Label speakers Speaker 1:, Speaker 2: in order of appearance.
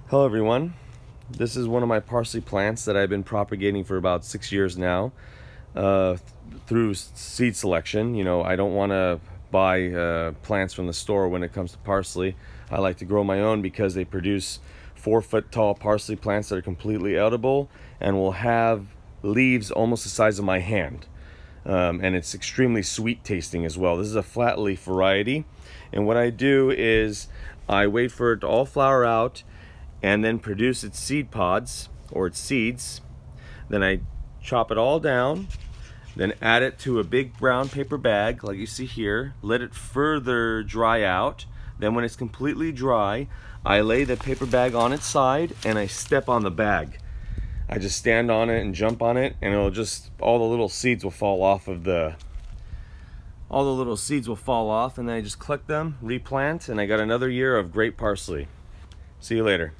Speaker 1: Hello everyone, this is one of my parsley plants that I've been propagating for about 6 years now through seed selection. I don't want to buy plants from the store when it comes to parsley. I like to grow my own because they produce 4-foot tall parsley plants that are completely edible and will have leaves almost the size of my hand. And it's extremely sweet tasting as well. This is a flat leaf variety, and what I do is I wait for it to all flower out and then produce its seed pods or its seeds. Then I chop it all down, then add it to a big brown paper bag like you see here, let it further dry out. Then when it's completely dry, I lay the paper bag on its side and I step on the bag. I just stand on it and jump on it, and all the little seeds will fall off and then I just collect them, replant, and I got another year of great parsley. See you later.